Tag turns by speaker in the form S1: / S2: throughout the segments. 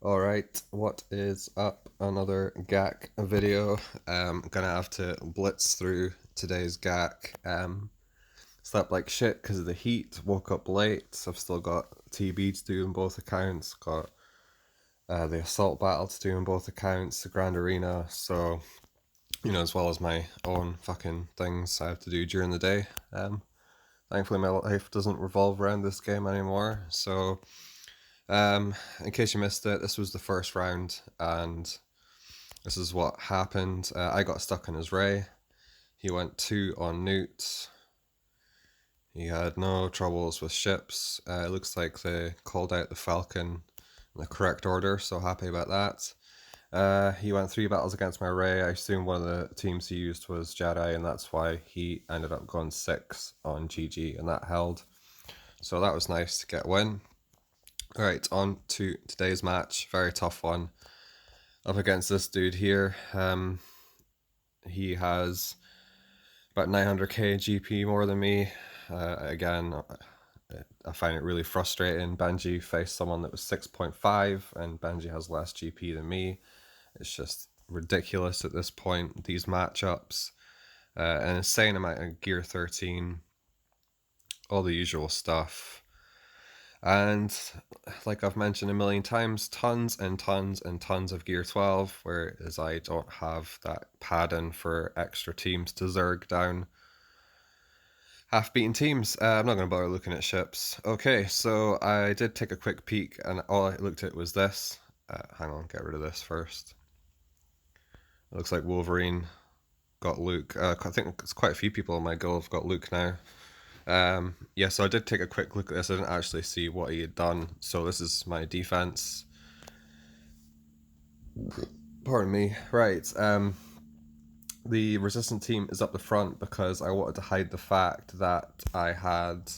S1: Alright, what is up? Another GAC video. Gonna have to blitz through today's GAC. Slept like shit because of the heat, woke up late, so I've still got TB to do in both accounts, got the Assault Battle to do in both accounts, the Grand Arena, so, as well as my own fucking things I have to do during the day. Thankfully my life doesn't revolve around this game anymore, so in case you missed it, this was the first round, and this is what happened. I got stuck in his Ray. He went 2 on Newt. He had no troubles with ships. It looks like they called out the Falcon in the correct order, so happy about that. He went 3 battles against my Ray. I assume one of the teams he used was Jedi, and that's why he ended up going 6 on GG, and that held. So that was nice to get a win. Alright, on to today's match. Very tough one. Up against this dude here. He has about 900k GP more than me. Again, I find it really frustrating. Benji faced someone that was 6.5 and Benji has less GP than me. It's just ridiculous at this point, these matchups. An insane amount of gear 13, all the usual stuff. And like I've mentioned a million times, tons and tons and tons of gear 12, whereas I don't have that padding for extra teams to zerg down half-beaten teams. I'm not going to bother looking at ships. Okay, so I did take a quick peek, and all I looked at was this. Hang on, get rid of this first. It looks like Wolverine got Luke. I think it's quite a few people in my guild have got Luke now. Yeah, so I did take a quick look at this. I didn't actually see what he had done. So this is my defense. Pardon me. Right. The resistant team is up the front because I wanted to hide the fact that I had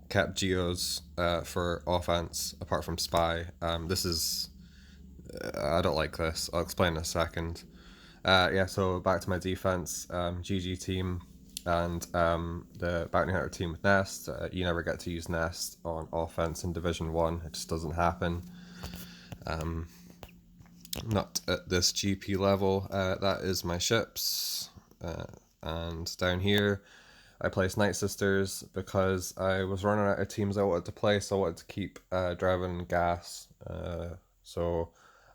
S1: kept Geos for offense apart from Spy. This is... I don't like this. I'll explain in a second. Yeah, so back to my defense. GG team and the Bounty Hunter team with Nest. You never get to use Nest on offense in Division 1. It just doesn't happen. Not at this GP level. That is my ships. And down here, I placed Night Sisters because I was running out of teams I wanted to play, so I wanted to keep Draven Gas. So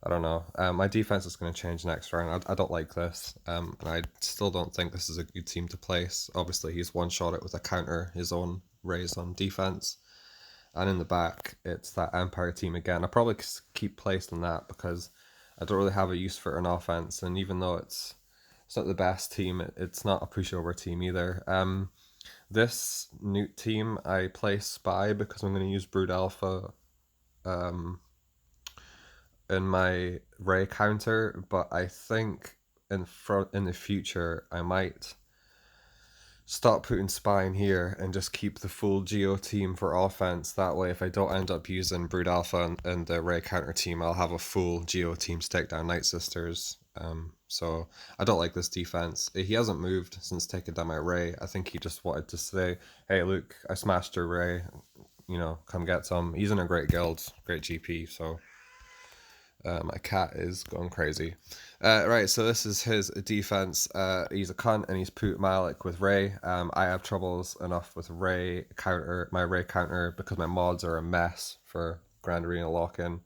S1: I don't know. My defense is going to change next round. I don't like this. And I still don't think this is a good team to place. Obviously, he's one-shot it with a counter, his own raise on defense. And in the back, it's that Empire team again. I'll probably keep placing that because I don't really have a use for an offense. And even though it's not the best team, it's not a pushover team either. This Newt team, I play Spy because I'm going to use Brood Alpha in my Ray counter, but I think in the future I might stop putting Spy in here and just keep the full Geo team for offense. That way, if I don't end up using Brood Alpha and the Ray counter team, I'll have a full Geo team to take down Night Sisters. So I don't like this defense. He hasn't moved since taking down my Ray. I think he just wanted to say, hey, Luke, I smashed your Ray. Come get some. He's in a great guild, great GP, so... my cat is going crazy. Right, so this is his defense. He's a cunt and he's put Malik with Ray. I have troubles enough with my Ray counter because my mods are a mess for Grand Arena lock-in.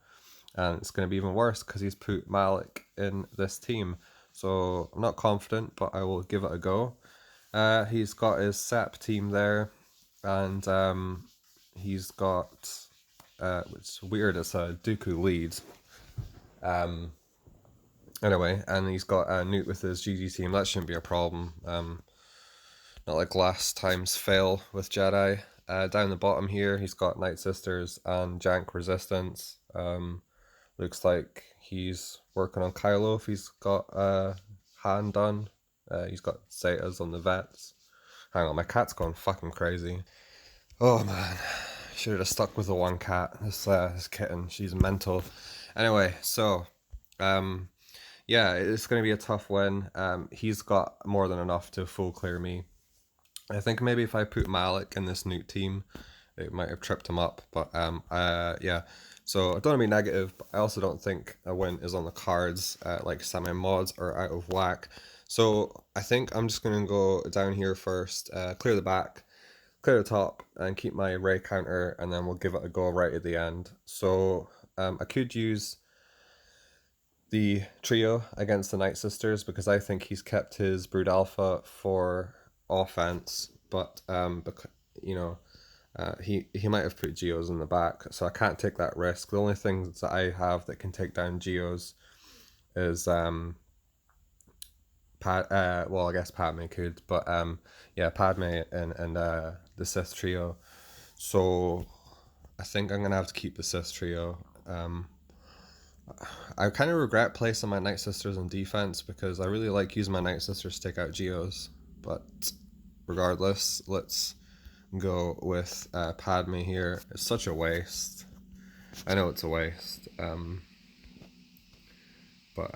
S1: And it's going to be even worse because he's put Malik in this team. So I'm not confident, but I will give it a go. He's got his SEP team there, and he's got, which is weird, it's a Dooku lead. Anyway, and he's got Newt with his GG team. That shouldn't be a problem. Not like last time's fail with Jedi. Down the bottom here, he's got Night Sisters and Jank Resistance. Looks like he's working on Kylo if he's got Han done. He's got Zetas on the vets. Hang on, my cat's going fucking crazy. Oh man, should have stuck with the one cat. This kitten, she's mental. Anyway, so yeah, it's going to be a tough win. He's got more than enough to full clear me. I think maybe if I put Malik in this Newt team, it might have tripped him up. But yeah, So I don't want to be negative, but I also don't think a win is on the cards. Like semi mods are out of whack. So I think I'm just gonna go down here first, clear the back, clear the top, and keep my ray counter, and then we'll give it a go right at the end. So I could use the trio against the Night Sisters because I think he's kept his Brood Alpha for offense, but you know, he might have put Geos in the back, so I can't take that risk. The only things that I have that can take down Geos is well, I guess Padme could, but yeah, Padme and the Sith trio. So I think I'm gonna have to keep the Sith trio. I kind of regret placing my Night Sisters in defense because I really like using my Night Sisters to take out Geos, but regardless, let's go with Padme here. It's such a waste. I know it's a waste, but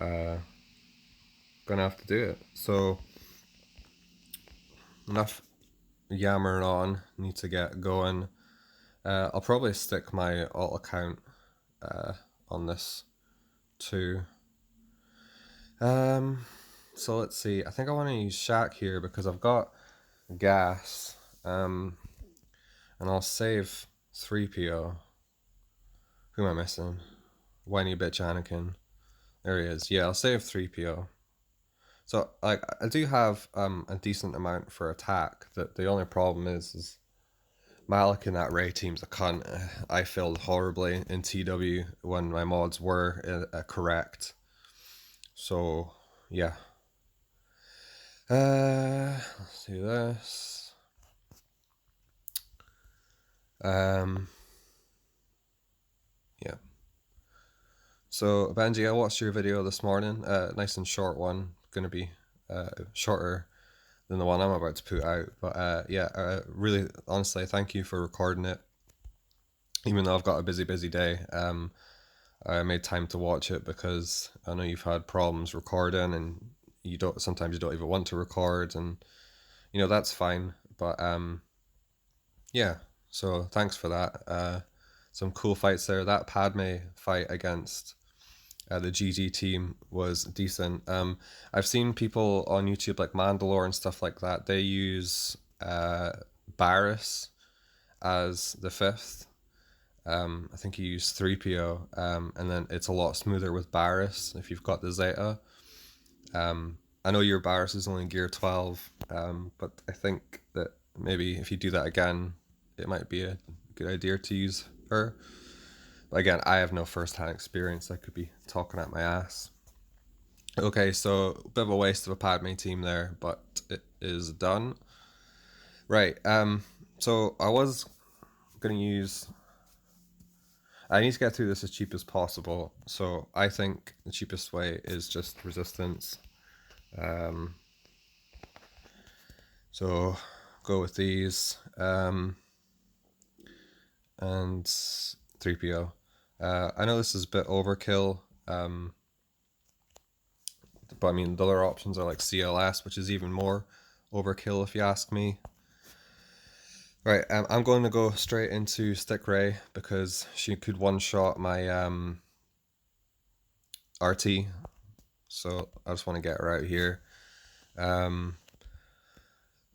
S1: gonna have to do it. So enough yammering on. Need to get going. I'll probably stick my alt account on this too. So let's see. I think I want to use Shaq here because I've got gas. And I'll save 3PO. Who am I missing? Whiny bitch Anakin. There he is. Yeah, I'll save 3PO. So like I do have a decent amount for attack. That the only problem is Malik in that Ray team's a cunt. I failed horribly in TW when my mods were correct. So yeah. Let's do this. Yeah. So Benji, I watched your video this morning. Nice and short one. Gonna be shorter than the one I'm about to put out. But yeah, really, honestly, thank you for recording it. Even though I've got a busy day, I made time to watch it because I know you've had problems recording, and sometimes you don't even want to record, and you know that's fine. But yeah, so thanks for that. Some cool fights there. That Padme fight against the GG team was decent. I've seen people on YouTube like Mandalore and stuff like that. They use Barriss as the fifth. I think you use 3PO, and then it's a lot smoother with Barriss if you've got the Zeta. I know your Barriss is only gear 12, but I think that maybe if you do that again, it might be a good idea to use her. But again, I have no first-hand experience. I could be talking at my ass. Okay, so a bit of a waste of a Padme team there, but it is done. Right, so I was going to use... I need to get through this as cheap as possible, so I think the cheapest way is just resistance. So go with these, and 3PO. I know this is a bit overkill, but I mean the other options are like CLS, which is even more overkill if you ask me. Right, I'm going to go straight into Stick Ray because she could one-shot my RT, so I just want to get her out here. I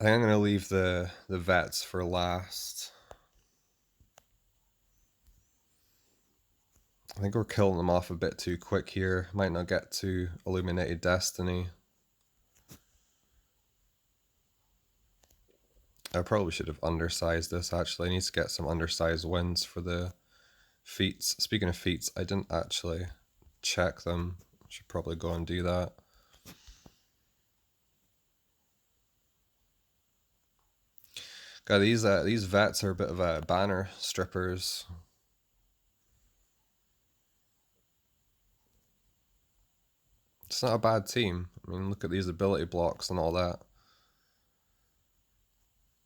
S1: think I'm going to leave the vets for last. I think we're killing them off a bit too quick here. Might not get to Illuminated Destiny. I probably should have undersized this actually. I need to get some undersized wins for the feats. Speaking of feats, I didn't actually check them. I should probably go and do that. God, these vets are a bit of a banner strippers. It's not a bad team. I mean, look at these ability blocks and all that.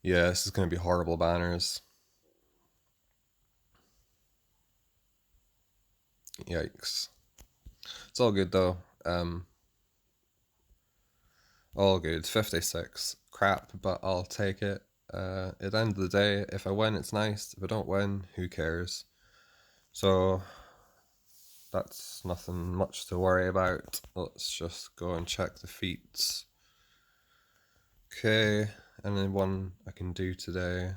S1: Yeah, this is going to be horrible banners. Yikes. It's all good though. All good. 56. Crap, but I'll take it. At the end of the day, if I win, it's nice. If I don't win, who cares? So, that's nothing much to worry about. Let's just go and check the feats. Okay, and then one I can do today.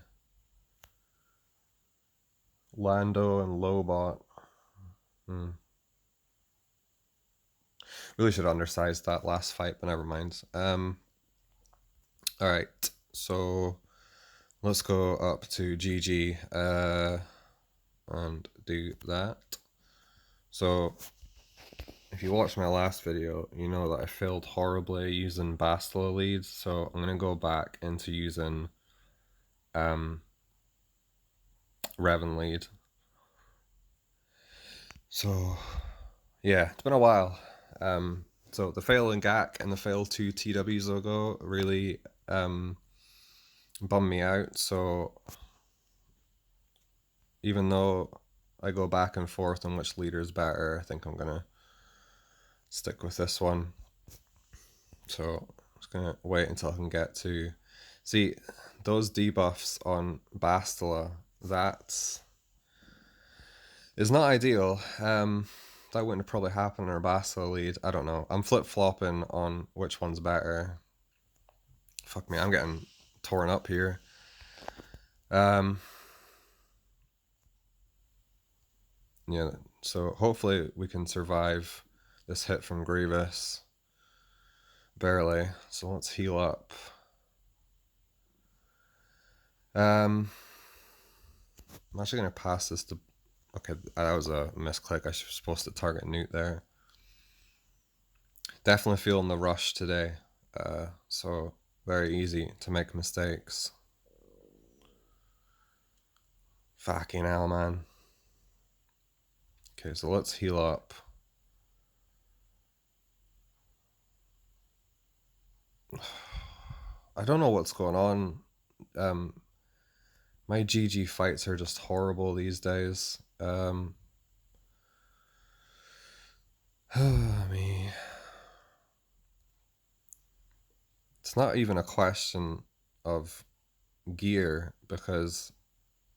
S1: Lando and Lobot. Really should have undersized that last fight, but never mind. Alright, so let's go up to GG and do that. So if you watched my last video, you know that I failed horribly using Bastila leads, so I'm going to go back into using Revan lead. So yeah, it's been a while. So the fail in GAC and the fail to TW Zogo really bummed me out, so even though I go back and forth on which leader is better, I think I'm gonna stick with this one. So I'm just gonna wait until I can get to see those debuffs on Bastila. That is not ideal. That wouldn't have probably happened in our Bastila lead. I don't know. I'm flip-flopping on which one's better. Fuck me, I'm getting torn up here. Yeah, so hopefully we can survive this hit from Grievous. Barely. So let's heal up. I'm actually going to pass this to... Okay, that was a misclick. I was supposed to target Newt there. Definitely feeling the rush today. So very easy to make mistakes. Fucking hell, man. Okay, so let's heal up. I don't know what's going on. My GG fights are just horrible these days. Me. It's not even a question of gear, because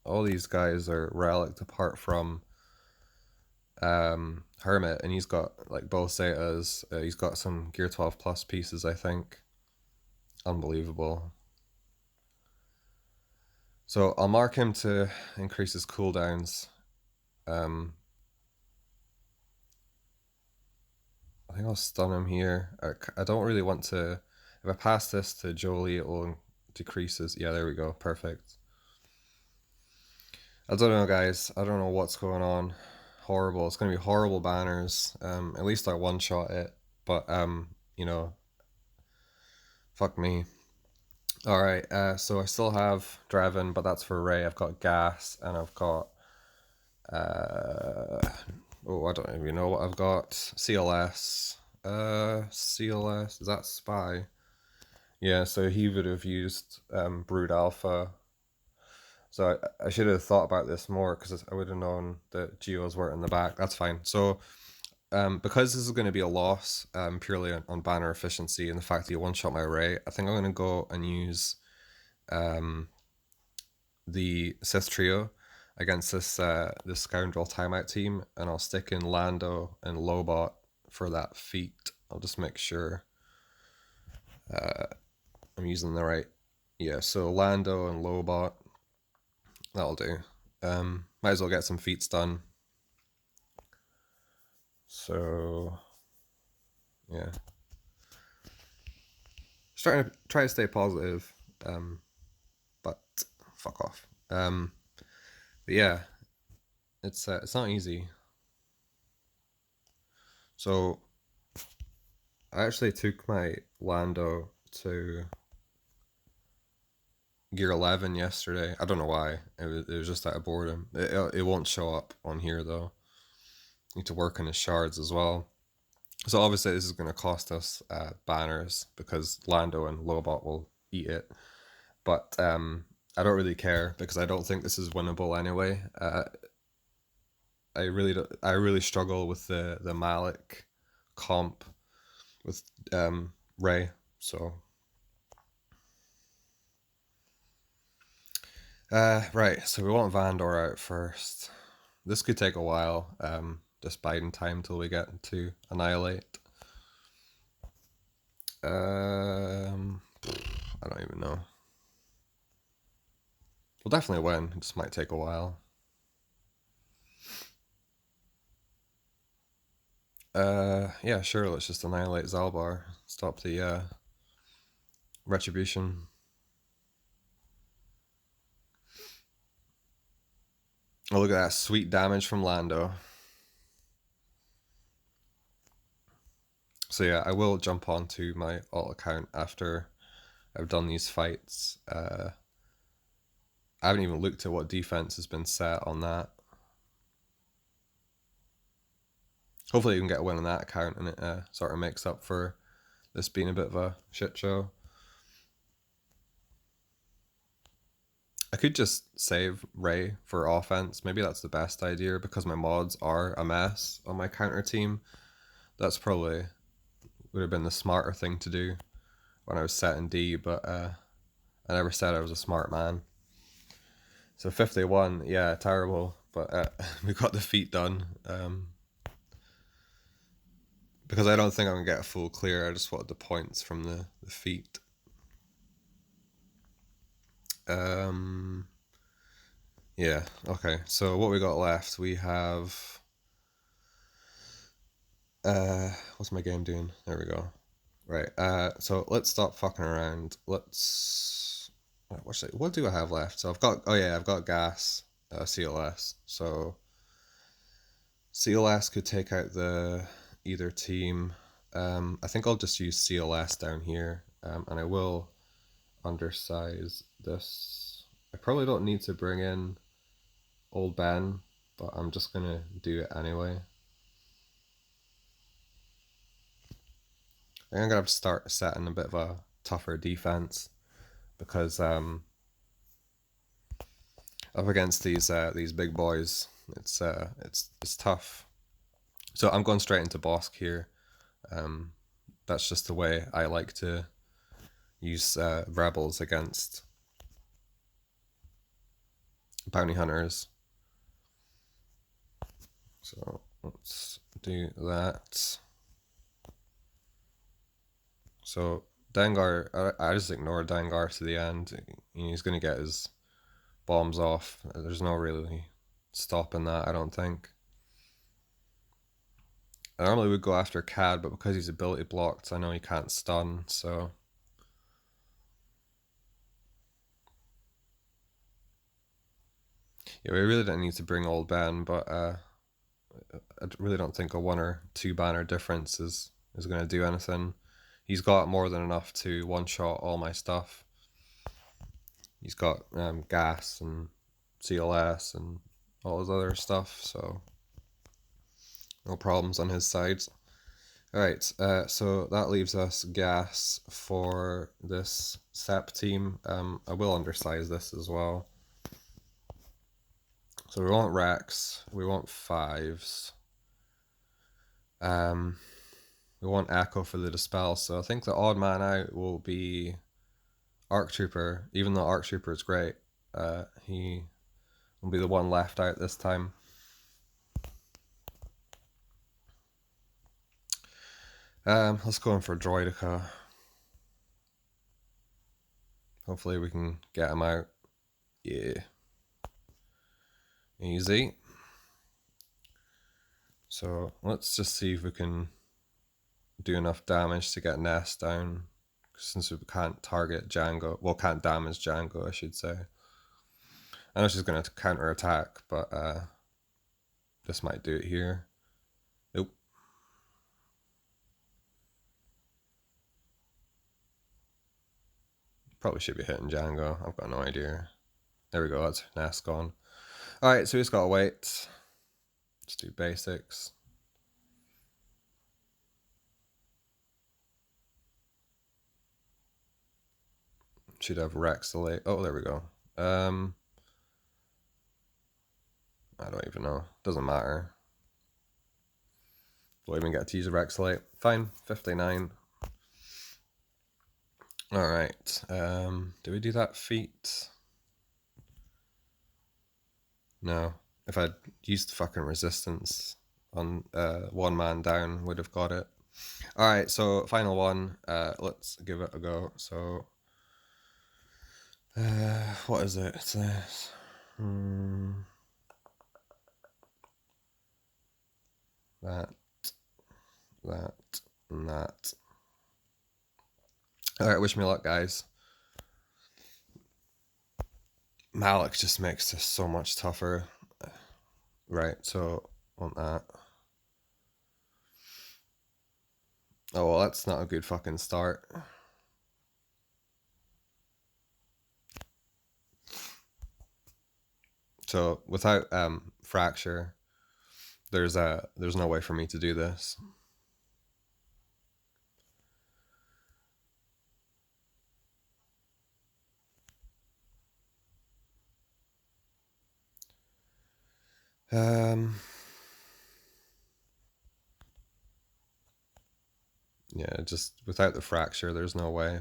S1: all these guys are relic apart from Hermit, and he's got like both Zetas. He's got some Gear 12 plus pieces, I think. Unbelievable. So I'll mark him to increase his cooldowns. I think I'll stun him here. I don't really want to... If I pass this to Jolie, it will decrease his... Yeah, there we go. Perfect. I don't know, guys. I don't know what's going on. Horrible. It's going to be horrible banners. At least I one-shot it. But, you know, fuck me. Alright, so I still have Draven, but that's for Ray. I've got Gas, and I've got... oh, I don't even know what I've got. CLS. CLS. Is that Spy? Yeah, so he would have used Brood Alpha. So I should have thought about this more, because I would have known that Geos were in the back. That's fine. So because this is going to be a loss purely on banner efficiency and the fact that you one-shot my Ray, I think I'm going to go and use the Sith Trio against this this Scoundrel Timeout team, and I'll stick in Lando and Lobot for that feat. I'll just make sure I'm using the right... Yeah, so Lando and Lobot. That'll do. Might as well get some feats done. So, yeah. Just trying to try to stay positive, but fuck off. But yeah, it's not easy. So, I actually took my Lando to Gear 11 yesterday. I don't know why. It was just out of boredom. It won't show up on here though. Need to work on his shards as well. So obviously this is going to cost us banners, because Lando and Lobot will eat it. But I don't really care, because I don't think this is winnable anyway. I really struggle with the Malik comp with Ray. So right, so we want Vandor out first. This could take a while. just biding time till we get to Annihilate. I don't even know. We'll definitely win. It just might take a while. Yeah, sure. Let's just annihilate Zalbar. Stop the retribution. Oh, look at that sweet damage from Lando. So yeah, I will jump onto my alt account after I've done these fights. I haven't even looked at what defense has been set on that. Hopefully you can get a win on that account and it sort of makes up for this being a bit of a shit show. I could just save Rey for offense. Maybe that's the best idea because my mods are a mess on my counter team. That's probably would have been the smarter thing to do when I was setting D, but I never said I was a smart man. So 51, yeah, terrible, but we got the feat done. Because I don't think I'm going to get a full clear, I just wanted the points from the feat. Yeah, okay, so what we got left, we have... what's my game doing? There we go. Right, so let's stop fucking around. Let's... What do I have left? So I've got... Oh yeah, I've got gas, CLS. So CLS could take out either team. I think I'll just use CLS down here, and I will undersize this. I probably don't need to bring in Old Ben, but I'm just gonna do it anyway. I'm gonna have to start setting a bit of a tougher defense because up against these big boys, it's tough. So I'm going straight into Bossk here. That's just the way I like to use rebels against bounty hunters. So let's do that. So Dengar, I just ignore Dengar to the end. He's going to get his bombs off. There's no really stopping that, I don't think. I normally would go after Cad, but because he's ability blocked, I know he can't stun, so... Yeah, we really don't need to bring Old Ben, but I really don't think a 1 or 2 banner difference is going to do anything. He's got more than enough to one-shot all my stuff. He's got gas and CLS and all his other stuff, so no problems on his side. Alright, so that leaves us gas for this SEP team. I will undersize this as well. So we want Rex, we want 5s. We want Echo for the Dispel, so I think the odd man out will be Arc Trooper, even though Arc Trooper is great. He will be the one left out this time. Let's go in for Droideka. Hopefully we can get him out. Yeah. Easy. So let's just see if we can do enough damage to get Ness down. Since we can't target Jango. Well, can't damage Jango, I should say. I know she's going to counter attack, but this might do it here. Nope. Probably should be hitting Jango. I've got no idea. There we go, that's Ness gone. Alright, so we just gotta wait. Let's do basics. Should have Rex delay. Oh, there we go. I don't even know. Doesn't matter. Don't even get to use a Rex late. Fine, 59. Alright, do we do that feat? No. If I'd used fucking resistance, on one man down would have got it. Alright, so final one. Let's give it a go. So, what is it? It's this. That, and that. Alright, wish me luck, guys. Malik just makes this so much tougher. Right, so on that. Oh, well, that's not a good fucking start. So without fracture, there's no way for me to do this. Yeah, just without the fracture, there's no way.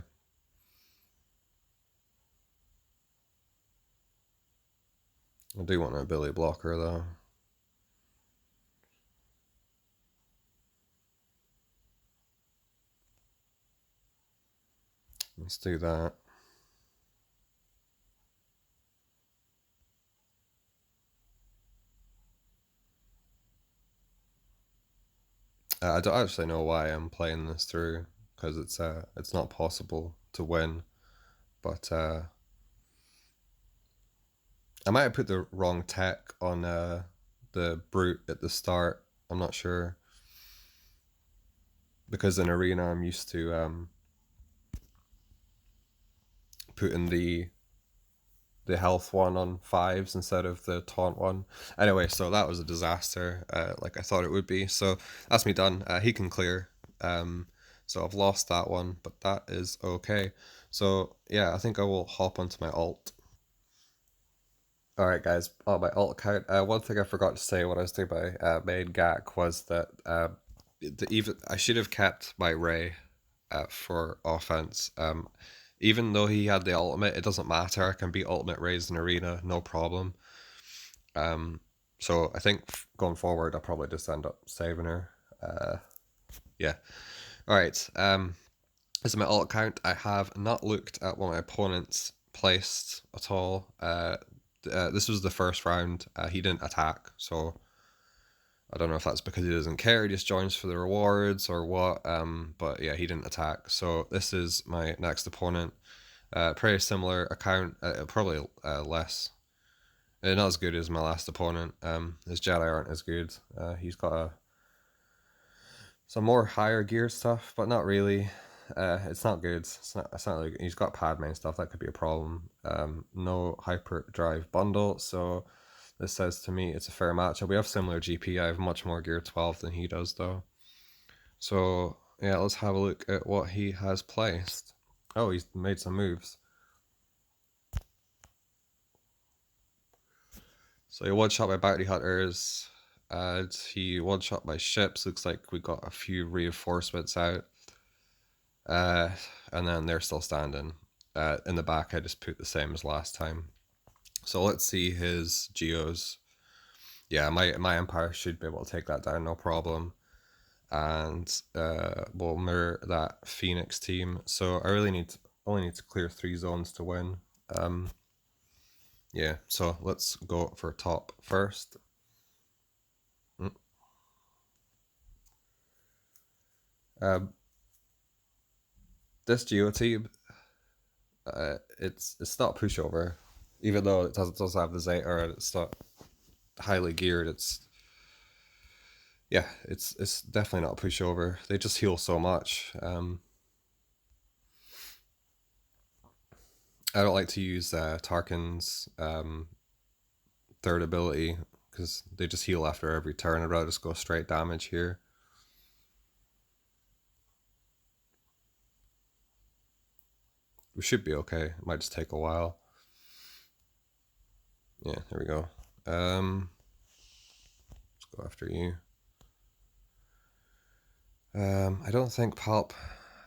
S1: I do want a Billy blocker though. Let's do that. I don't actually know why I'm playing this through, because it's not possible to win. But I might have put the wrong tech on the brute at the start. I'm not sure, because in arena I'm used to putting the health one on 5s instead of the taunt one. Anyway, so that was a disaster, like I thought it would be. So that's me done. He can clear. So I've lost that one, but that is okay. So yeah, I think I will hop onto my alt. Alright guys, on my alt account, one thing I forgot to say when I was doing my main GAC was that even I should have kept my Ray for offense. Even though he had the ultimate, it doesn't matter. I can beat ultimate Rays in arena, no problem. So I think going forward, I'll probably just end up saving her. Yeah. All right. This is my alt account. I have not looked at what my opponents placed at all. This was the first round. He didn't attack, so I don't know if that's because he doesn't care. He just joins for the rewards or what. But yeah, he didn't attack. So this is my next opponent. Pretty similar account. Probably less. Not as good as my last opponent. His Jedi aren't as good. He's got some more higher gear stuff, but not really. It's not good. It's not really good. He's got Padme and stuff. That could be a problem. No hyperdrive bundle, so this says to me it's a fair matchup. We have similar GP. I have much more gear 12 than he does, though. So yeah, let's have a look at what he has placed. Oh, he's made some moves. So he one-shot my bounty hunters, and he one-shot my ships. Looks like we got a few reinforcements out. And then they're still standing. In the back, I just put the same as last time. So let's see his geos. Yeah, my Empire should be able to take that down, no problem. And we'll mirror that Phoenix team. So I really only need to clear 3 zones to win. Yeah, so let's go for top first. This Geo team, it's not pushover, even though it does have the Zeta and it's not highly geared. It's definitely not a pushover. They just heal so much. I don't like to use Tarkin's third ability because they just heal after every turn. I'd rather just go straight damage here. We should be okay. It might just take a while. Yeah, there we go. Let's go after you. I don't think Palp.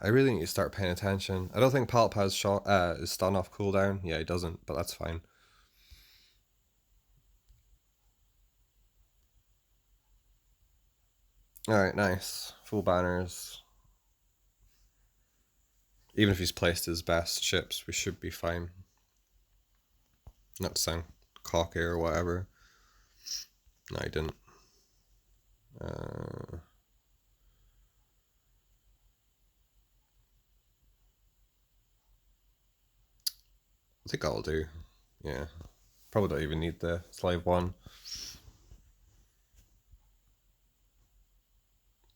S1: I really need to start paying attention. I don't think Palp has stun off cooldown. Yeah, he doesn't, but that's fine. Alright, nice. Full banners. Even if he's placed his best ships, we should be fine. Not to sound cocky or whatever. No, he didn't. I think I'll do. Yeah. Probably don't even need the slave one.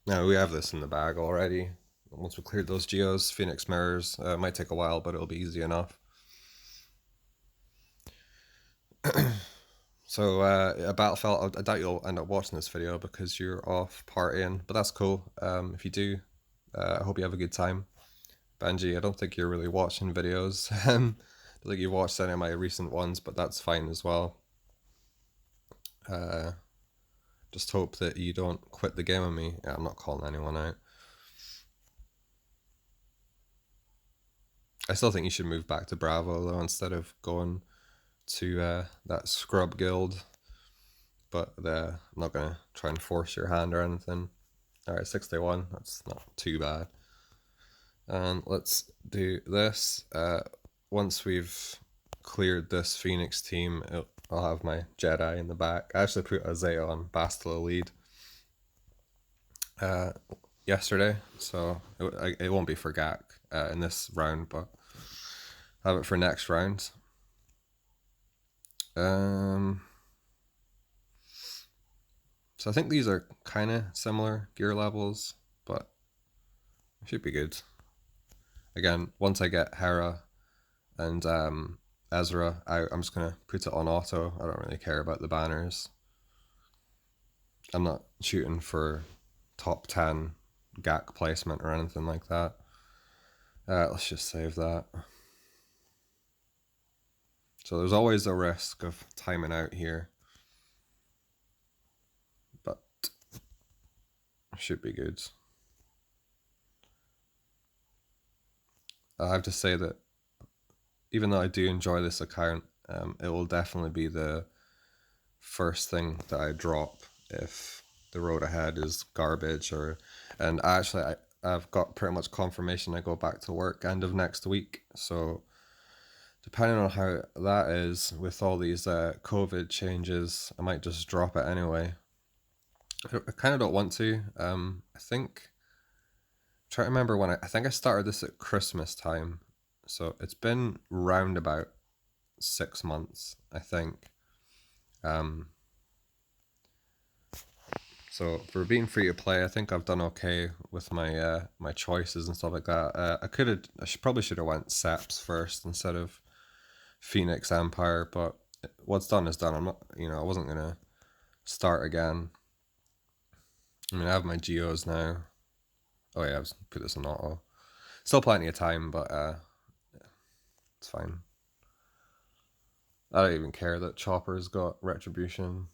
S1: No, we have this in the bag already. Once we cleared those geos, Phoenix Mirrors. It might take a while, but it'll be easy enough. So, Battlefelt, I doubt you'll end up watching this video because you're off partying, but that's cool. If you do, I hope you have a good time. Benji, I don't think you're really watching videos. I don't think you watched any of my recent ones, but that's fine as well. Just hope that you don't quit the game on me. Yeah, I'm not calling anyone out. I still think you should move back to Bravo though, instead of going to that scrub guild. But I'm not gonna try and force your hand or anything. Alright, 61. That's not too bad. And let's do this. Once we've cleared this Phoenix team, I'll have my Jedi in the back. I actually put Isaiah on Bastila lead yesterday, so it won't be for Gak in this round, but I'll have it for next round. So I think these are kind of similar gear levels, but it should be good. Again, once I get Hera and Ezra out, I'm just going to put it on auto. I don't really care about the banners. I'm not shooting for top 10 GAC placement or anything like that. Let's just save that. So there's always a risk of timing out here, but should be good. I have to say that even though I do enjoy this account, it will definitely be the first thing that I drop if the road ahead is garbage. And actually I've got pretty much confirmation I go back to work end of next week, so depending on how that is with all these COVID changes, I might just drop it anyway. I kind of don't want to. I think, try to remember when I think I started this at Christmas time, so it's been round about 6 months, I think. So for being free to play, I think I've done okay with my my choices and stuff like that. Probably should have went Seps first instead of Phoenix Empire, but what's done is done. I'm not, I wasn't gonna start again. I mean, I have my geos now. Oh yeah, I've put this in auto. Still plenty of time, but it's fine. I don't even care that Chopper's got retribution.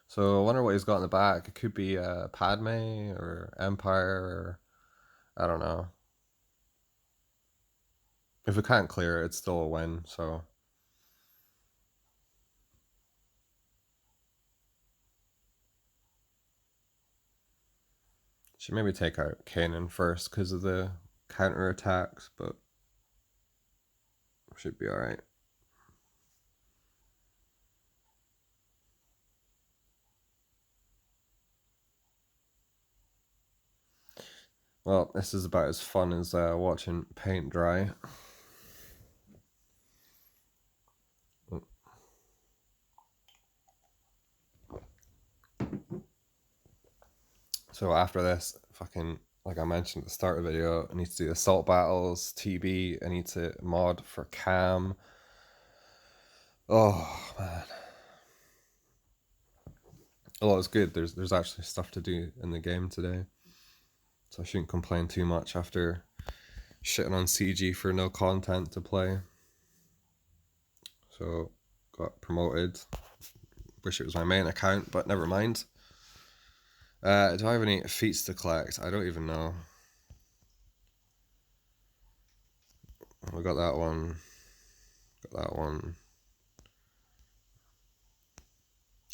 S1: So I wonder what he's got in the back. It could be Padme or Empire, or I don't know. If we can't clear it, it's still a win, so. Should maybe take out Kanan first because of the counter attacks, but should be alright. Well, this is about as fun as watching paint dry. So after this, fucking, like I mentioned at the start of the video, I need to do assault battles, TB, I need to mod for cam. Oh, man. Oh, it's good. There's actually stuff to do in the game today. So I shouldn't complain too much after shitting on CG for no content to play. So, got promoted. Wish it was my main account, but never mind. Do I have any feats to collect? I don't even know. We got that one. Got that one.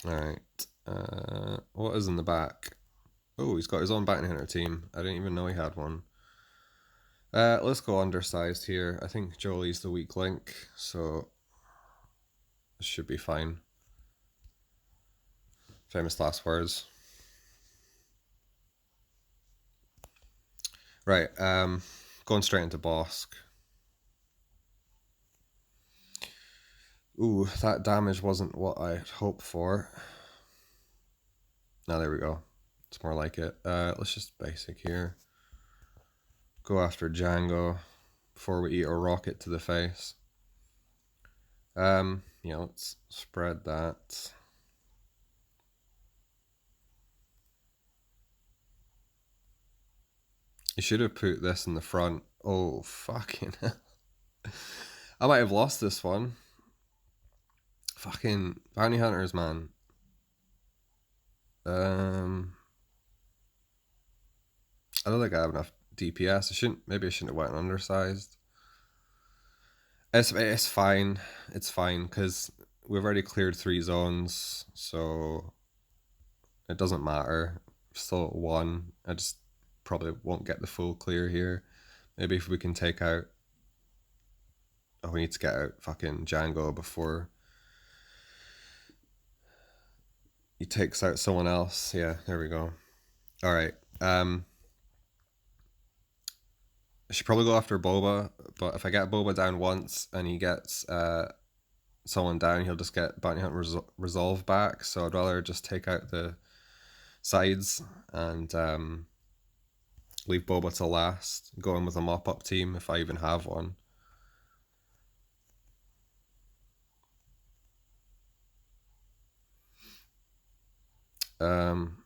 S1: Alright. What is in the back? Oh, he's got his own bounty hunter team. I didn't even know he had one. Let's go undersized here. I think Jolie's the weak link, so this should be fine. Famous last words. Right, going straight into Bossk. Ooh, that damage wasn't what I hoped for. Now there we go. It's more like it. Let's just basic here. Go after Django before we eat a rocket to the face. Yeah, let's spread that. You should have put this in the front. Oh, fucking hell. I might have lost this one. Fucking bounty hunters, man. I don't think I have enough DPS. Maybe I shouldn't have went undersized. It's fine. It's fine because we've already cleared 3 zones, so it doesn't matter. Still at 1. I just probably won't get the full clear here. Maybe if we can take out... Oh, we need to get out fucking Django before he takes out someone else. Yeah, there we go. Alright. I should probably go after Boba, but if I get Boba down once and he gets someone down, he'll just get Bounty Hunt resolve back. So I'd rather just take out the sides and leave Boba to last. Go in with a mop-up team if I even have one.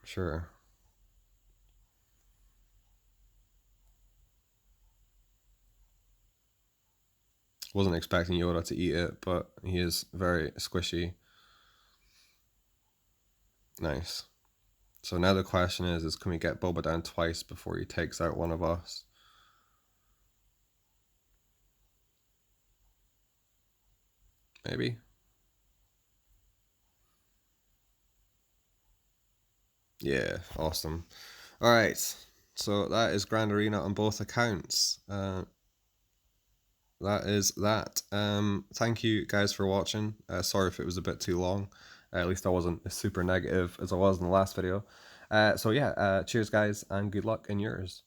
S1: Sure. Wasn't expecting Yoda to eat it, but he is very squishy. Nice. So now the question is can we get Boba down twice before he takes out one of us? Maybe. Yeah, awesome. Alright, so that is Grand Arena on both accounts. That is that. Thank you guys for watching. Sorry if it was a bit too long. At least I wasn't as super negative as I was in the last video. So yeah, cheers guys and good luck in yours.